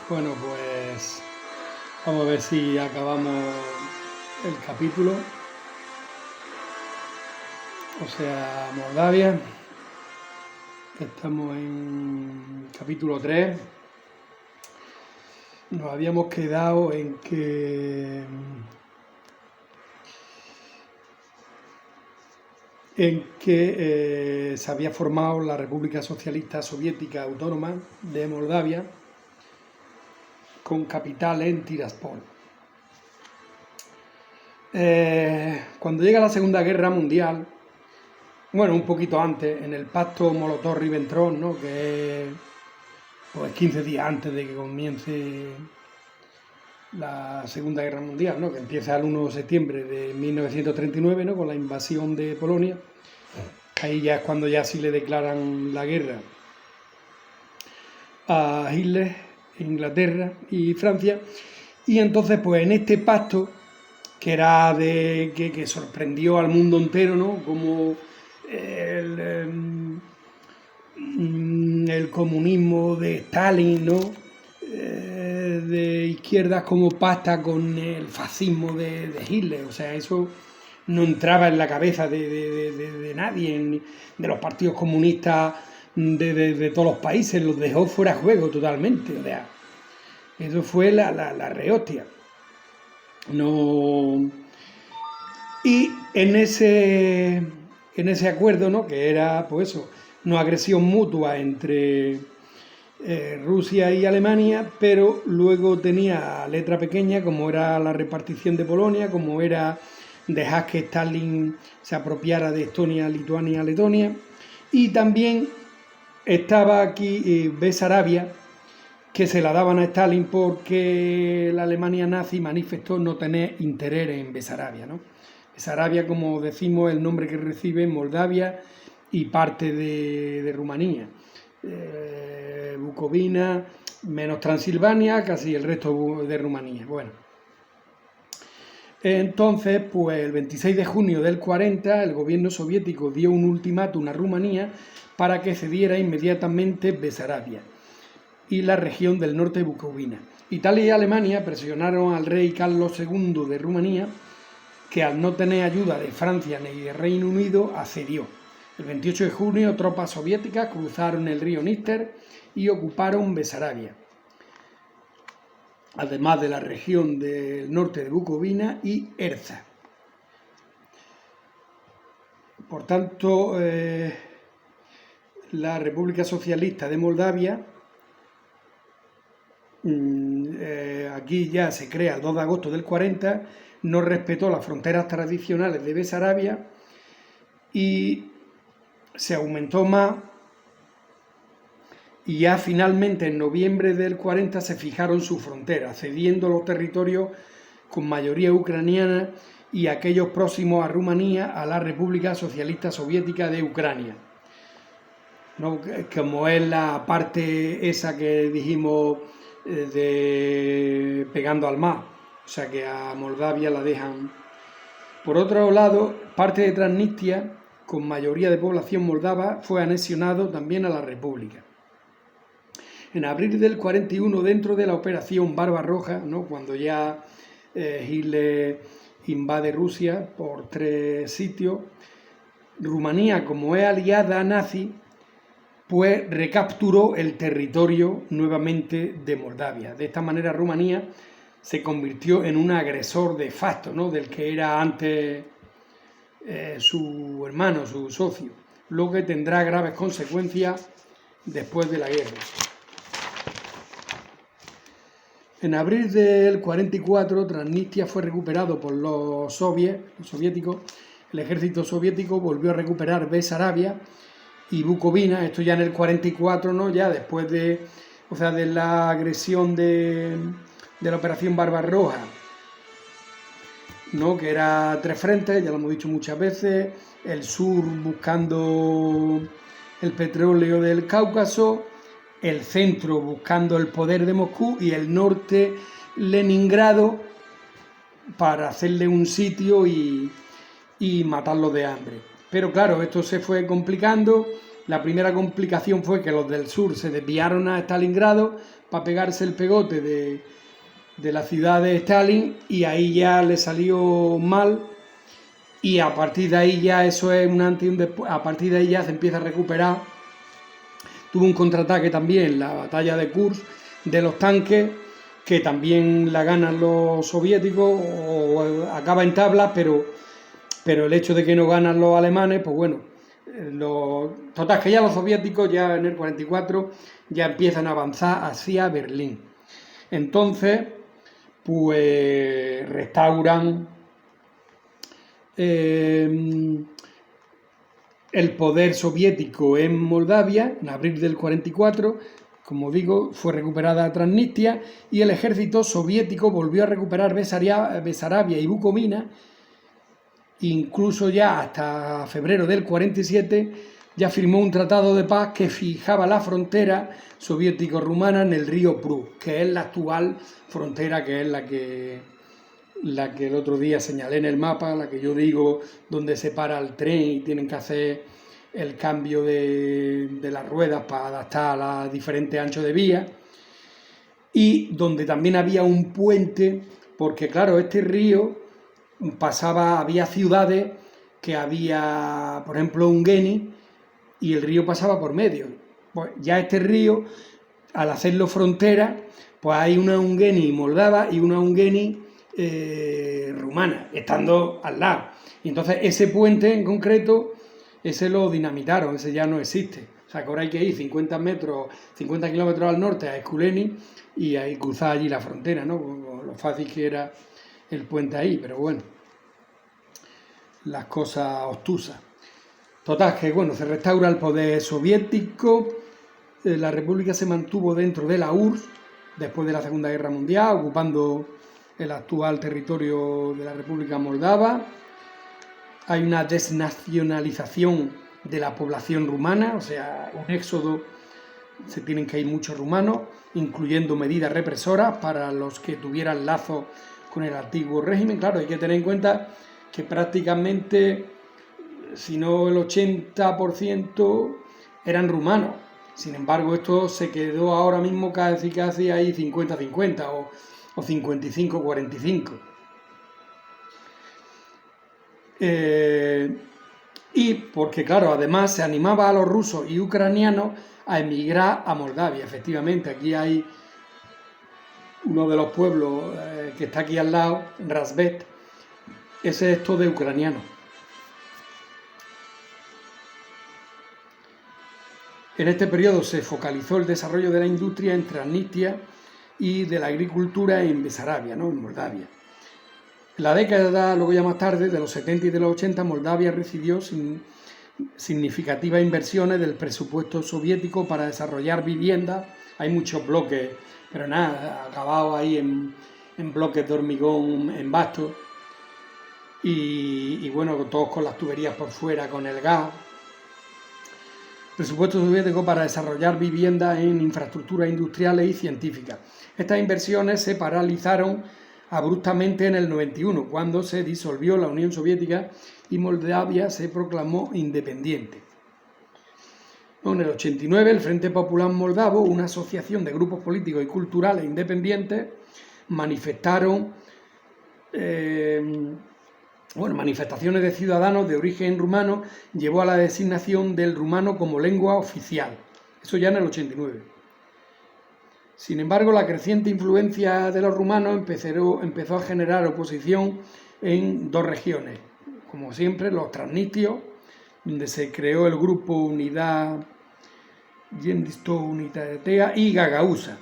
Bueno, pues vamos a ver si acabamos el capítulo, o sea, Moldavia. Estamos en capítulo 3. Nos habíamos quedado en que se había formado la República Socialista Soviética Autónoma de Moldavia con capital en Tiraspol. Cuando llega la Segunda Guerra Mundial, bueno, un poquito antes, en el pacto Molotov-Ribbentrop, ¿no?, que es pues 15 días antes de que comience la Segunda Guerra Mundial, ¿no?, que empieza el 1 de septiembre de 1939, ¿no?, con la invasión de Polonia. Ahí ya es cuando ya sí le declaran la guerra a Hitler, Inglaterra y Francia. Y entonces, pues en este pacto, que era que sorprendió al mundo entero, ¿no?, como el comunismo de Stalin, ¿no?, de izquierdas, como pacta con el fascismo de Hitler. O sea, eso no entraba en la cabeza de nadie, de los partidos comunistas de todos los países, los dejó fuera de juego totalmente. O sea, eso fue la rehostia. No. Y en ese acuerdo, ¿no?, que era pues eso, no agresión mutua entre Rusia y Alemania, pero luego tenía letra pequeña, como era la repartición de Polonia, como era dejar que Stalin se apropiara de Estonia, Lituania, Letonia, y también estaba aquí Besarabia, que se la daban a Stalin porque la Alemania nazi manifestó no tener interés en Besarabia, ¿no? Besarabia, como decimos, el nombre que recibe Moldavia y parte de Rumanía. Bucovina, menos Transilvania, casi el resto de Rumanía. Bueno, entonces, pues el 26 de junio del 40, el gobierno soviético dio un ultimátum a Rumanía para que cediera inmediatamente Besarabia y la región del norte de Bucovina. Italia y Alemania presionaron al rey Carlos II de Rumanía, que al no tener ayuda de Francia ni de Reino Unido, accedió. El 28 de junio, tropas soviéticas cruzaron el río Níster y ocuparon Besarabia, además de la región del norte de Bucovina y Erza. Por tanto, la República Socialista de Moldavia, aquí ya se crea el 2 de agosto del 40, no respetó las fronteras tradicionales de Besarabia y se aumentó más, y ya finalmente en noviembre del 40 se fijaron sus fronteras, cediendo los territorios con mayoría ucraniana y aquellos próximos a Rumanía a la República Socialista Soviética de Ucrania, ¿no?, como es la parte esa que dijimos de pegando al mar, o sea que a Moldavia la dejan. Por otro lado, parte de Transnistria, con mayoría de población moldava, fue anexionado también a la República. En abril del 41, dentro de la operación Barbarroja, ¿no?, cuando ya Hitler invade Rusia por 3 sitios, Rumanía, como es aliada nazi, pues recapturó el territorio nuevamente de Moldavia. De esta manera Rumanía se convirtió en un agresor de facto, ¿no?, del que era antes su hermano, su socio, lo que tendrá graves consecuencias después de la guerra. En abril del 44, Transnistria fue recuperado por los soviéticos. El ejército soviético volvió a recuperar Besarabia y Bucovina, esto ya en el 44, ¿no?, ya después de la agresión de la operación Barbarroja, ¿no?, que era 3 frentes, ya lo hemos dicho muchas veces: el sur buscando el petróleo del Cáucaso, el centro buscando el poder de Moscú y el norte Leningrado para hacerle un sitio y matarlo de hambre. Pero claro, esto se fue complicando La primera complicación fue que los del sur se desviaron a Stalingrado para pegarse el pegote de la ciudad de Stalin, y ahí ya le salió mal, y a partir de ahí ya eso es un antes y un después. A partir de ahí ya se empieza a recuperar. Tuvo un contraataque también, la batalla de Kursk, de los tanques, que también la ganan los soviéticos, o acaba en tabla, pero el hecho de que no ganan los alemanes, pues bueno, total, que ya los soviéticos ya en el 44 ya empiezan a avanzar hacia Berlín. Entonces, pues restauran el poder soviético en Moldavia en abril del 44. Como digo, fue recuperada Transnistria y el ejército soviético volvió a recuperar Besarabia y Bucovina. Incluso ya hasta febrero del 47 ya firmó un tratado de paz que fijaba la frontera soviético-rumana en el río Prut, que es la actual frontera, que es la que el otro día señalé en el mapa, la que yo digo, donde se para el tren y tienen que hacer el cambio de las ruedas para adaptar a los diferentes anchos de vía, y donde también había un puente, porque claro, este río pasaba, había ciudades que había, por ejemplo, Ungueni, y el río pasaba por medio. Pues ya este río, al hacerlo frontera, pues hay una Ungueni moldava y una Ungueni rumana, estando al lado. Y entonces ese puente en concreto, ese lo dinamitaron, ese ya no existe. O sea que ahora hay que ir 50 kilómetros al norte a Esculeni y ahí cruzar allí la frontera, ¿no? Lo fácil que era el puente ahí, pero bueno, las cosas obtusas. Total, que bueno, se restaura el poder soviético, la república se mantuvo dentro de la URSS después de la Segunda Guerra Mundial, ocupando el actual territorio de la República Moldava. Hay una desnacionalización de la población rumana, o sea, un éxodo, se tienen que ir muchos rumanos, incluyendo medidas represoras para los que tuvieran lazos con el antiguo régimen. Claro, hay que tener en cuenta que prácticamente, si no el 80%, eran rumanos. Sin embargo, esto se quedó ahora mismo casi ahí 50-50 o 55-45. Y porque, claro, además se animaba a los rusos y ucranianos a emigrar a Moldavia. Efectivamente, aquí hay uno de los pueblos que está aquí al lado, Razbet, ese es todo de ucranianos. En este periodo se focalizó el desarrollo de la industria en Transnistria y de la agricultura en Besarabia, ¿no?, en Moldavia. En la década, luego ya más tarde, de los 70 y de los 80, Moldavia recibió significativas inversiones del presupuesto soviético para desarrollar viviendas. Hay muchos bloques, pero nada, acabados ahí en bloques de hormigón en vastos. Y bueno, todos con las tuberías por fuera, con el gas. Presupuesto soviético para desarrollar viviendas en infraestructuras industriales y científicas. Estas inversiones se paralizaron abruptamente en el 91, cuando se disolvió la Unión Soviética y Moldavia se proclamó independiente. En el 89, el Frente Popular Moldavo, una asociación de grupos políticos y culturales independientes, manifestaron manifestaciones de ciudadanos de origen rumano, llevó a la designación del rumano como lengua oficial. Eso ya en el 89. Sin embargo, la creciente influencia de los rumanos empezó a generar oposición en dos regiones. Como siempre, los transnistrios, donde se creó el grupo Unidad Unitatea, y Gagauza,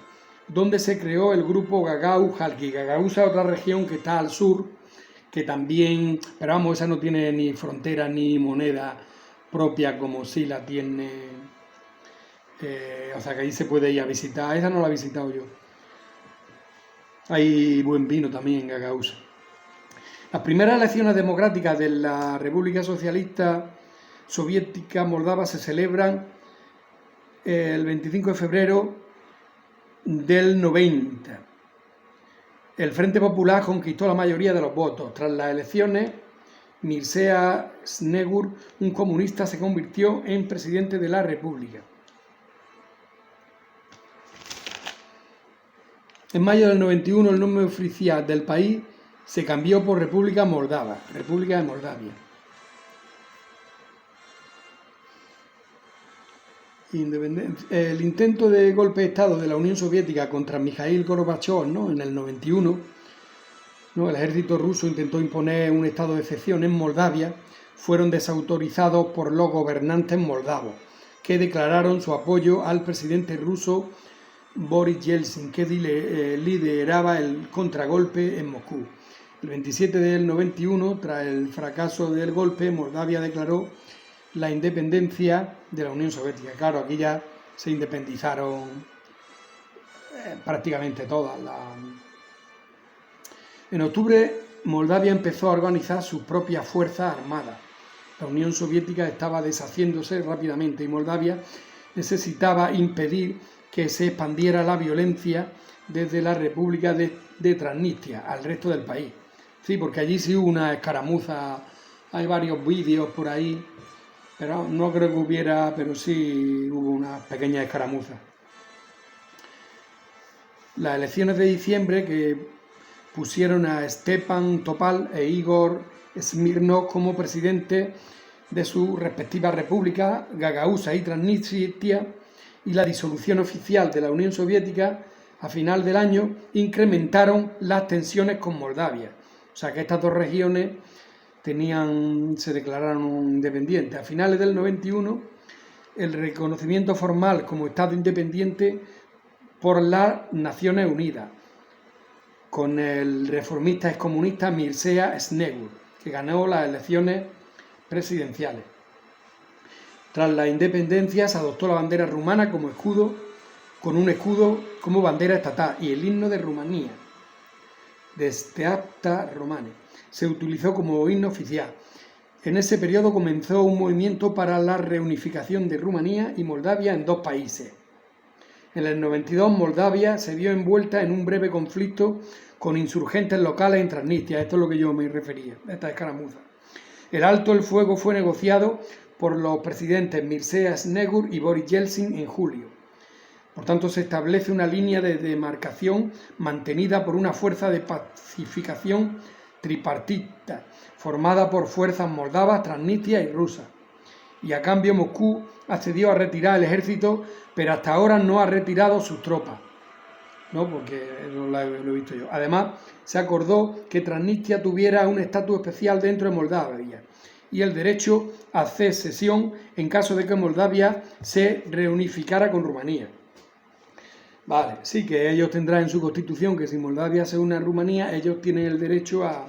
donde se creó el grupo Gagau-Jalki. Gagauza es otra región que está al sur, que también, pero vamos, esa no tiene ni frontera ni moneda propia como sí la tiene, o sea que ahí se puede ir a visitar. Esa no la he visitado yo. Hay buen vino también en Gagauza. Las primeras elecciones democráticas de la República Socialista Soviética Moldava se celebran el 25 de febrero del 90. El Frente Popular conquistó la mayoría de los votos. Tras las elecciones Mircea Snegur, un comunista, se convirtió en presidente de la República. En mayo del 91 el nombre oficial del país se cambió por República Moldava, República de Moldavia. El intento de golpe de Estado de la Unión Soviética contra Mikhail Gorbachev, ¿no?, en el 91, ¿no?, el ejército ruso intentó imponer un estado de excepción en Moldavia, fueron desautorizados por los gobernantes moldavos, que declararon su apoyo al presidente ruso Boris Yeltsin, que lideraba el contragolpe en Moscú. El 27 del 91, tras el fracaso del golpe, Moldavia declaró la independencia de la Unión Soviética. Claro, aquí ya se independizaron prácticamente todas. En octubre, Moldavia empezó a organizar sus propias fuerzas armadas. La Unión Soviética estaba deshaciéndose rápidamente y Moldavia necesitaba impedir que se expandiera la violencia desde la República de Transnistria al resto del país. Sí, porque allí sí hubo una escaramuza, hay varios vídeos por ahí, pero no creo que hubiera, pero sí hubo una pequeña escaramuza. Las elecciones de diciembre, que pusieron a Stepan Topal e Igor Smirnov como presidentes de sus respectivas repúblicas, Gagauzia y Transnistria, y la disolución oficial de la Unión Soviética a final del año, incrementaron las tensiones con Moldavia. O sea que estas dos regiones se declararon independientes. A finales del 91, el reconocimiento formal como Estado independiente por las Naciones Unidas, con el reformista excomunista Mircea Snegur, que ganó las elecciones presidenciales. Tras la independencia se adoptó la bandera rumana como escudo, con un escudo como bandera estatal, y el himno de Rumanía, de Steapta Romane, se utilizó como himno oficial. En ese periodo comenzó un movimiento para la reunificación de Rumanía y Moldavia en dos países. En el 92 Moldavia se vio envuelta en un breve conflicto con insurgentes locales en Transnistria. Esto es lo que yo me refería, esta escaramuza. El alto el fuego fue negociado por los presidentes Mircea Snegur y Boris Yeltsin en julio. Por tanto, se establece una línea de demarcación mantenida por una fuerza de pacificación tripartita, formada por fuerzas moldavas, transnistrias y rusas. Y a cambio Moscú accedió a retirar el ejército, pero hasta ahora no ha retirado sus tropas, ¿no?, porque lo he visto yo. Además, se acordó que Transnistria tuviera un estatus especial dentro de Moldavia y el derecho a secesión en caso de que Moldavia se reunificara con Rumanía. Vale, sí, que ellos tendrán en su constitución que si Moldavia se une a Rumanía, ellos tienen el derecho a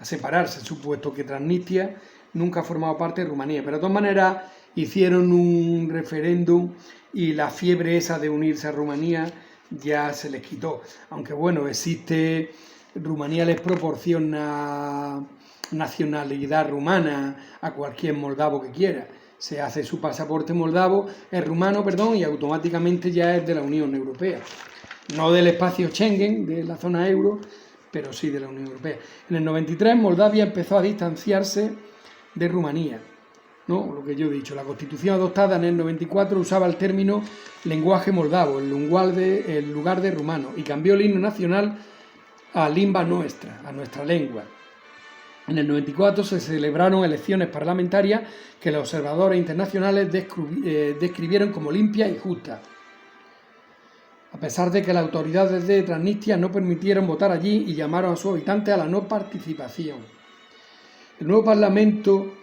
separarse, supuesto que Transnistria nunca ha formado parte de Rumanía. Pero de todas maneras hicieron un referéndum y la fiebre esa de unirse a Rumanía ya se les quitó. Aunque bueno, Rumanía les proporciona nacionalidad rumana a cualquier moldavo que quiera. Se hace su pasaporte moldavo, es rumano, y automáticamente ya es de la Unión Europea. No del espacio Schengen, de la zona euro, pero sí de la Unión Europea. En el 93 Moldavia empezó a distanciarse de Rumanía, ¿no? Lo que yo he dicho, la Constitución adoptada en el 94 usaba el término lenguaje moldavo en lugar de rumano, y cambió el himno nacional a limba nuestra, a nuestra lengua. En el 94 se celebraron elecciones parlamentarias que los observadores internacionales describieron como limpias y justas, a pesar de que las autoridades de Transnistria no permitieron votar allí y llamaron a sus habitantes a la no participación. El nuevo Parlamento,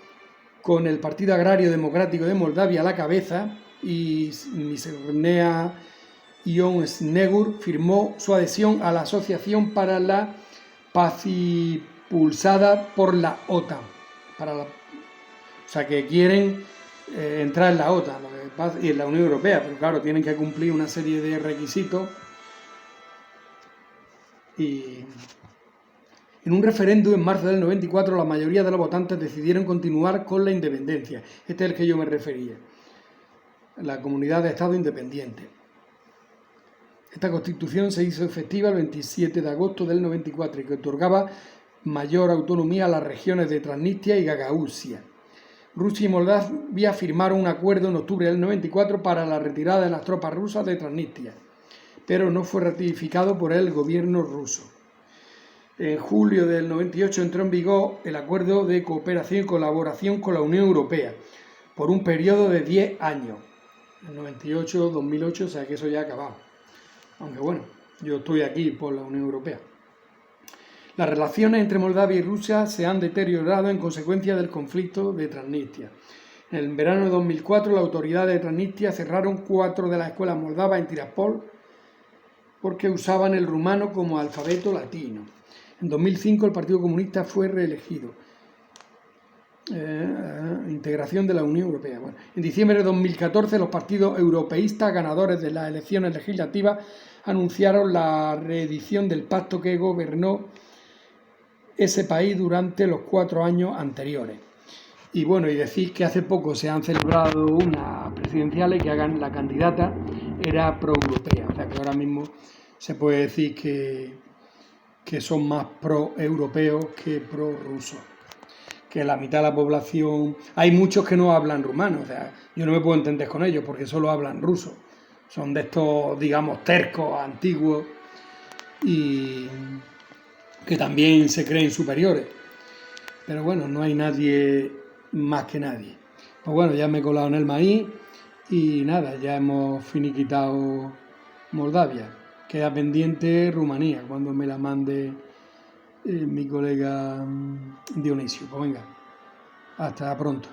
con el Partido Agrario Democrático de Moldavia a la cabeza, y Mircea Ion Snegur firmó su adhesión a la Asociación para la Paz impulsada por la OTAN. O sea, que quieren entrar en la OTAN y en la Unión Europea, pero claro, tienen que cumplir una serie de requisitos. Y en un referéndum en marzo del 94, la mayoría de los votantes decidieron continuar con la independencia. Este es el que yo me refería, la Comunidad de Estado Independiente. Esta Constitución se hizo efectiva el 27 de agosto del 94 y que otorgaba mayor autonomía a las regiones de Transnistria y Gagauzia. Rusia y Moldavia firmaron un acuerdo en octubre del 94 para la retirada de las tropas rusas de Transnistria, pero no fue ratificado por el gobierno ruso. En julio del 98 entró en vigor el acuerdo de cooperación y colaboración con la Unión Europea por un periodo de 10 años. En 98-2008, o sea que eso ya ha acabado. Aunque bueno, yo estoy aquí por la Unión Europea. Las relaciones entre Moldavia y Rusia se han deteriorado en consecuencia del conflicto de Transnistria. En el verano de 2004, las autoridades de Transnistria cerraron 4 de las escuelas moldavas en Tiraspol porque usaban el rumano como alfabeto latino. En 2005 el Partido Comunista fue reelegido. Integración de la Unión Europea. Bueno, en diciembre de 2014 los partidos europeístas ganadores de las elecciones legislativas anunciaron la reedición del pacto que gobernó ese país durante los 4 años anteriores. Y bueno, y decir que hace poco se han celebrado unas presidenciales que la candidata era pro-europea, o sea que ahora mismo se puede decir que son más pro-europeos que pro-rusos. Que la mitad de la población... Hay muchos que no hablan rumano, o sea, yo no me puedo entender con ellos porque solo hablan ruso. Son de estos, digamos, tercos, antiguos y que también se creen superiores. Pero bueno, no hay nadie más que nadie. Pues bueno, ya me he colado en el maíz y nada, ya hemos finiquitado Moldavia. Queda pendiente Rumanía cuando me la mande mi colega Dionisio. Pues venga, hasta pronto.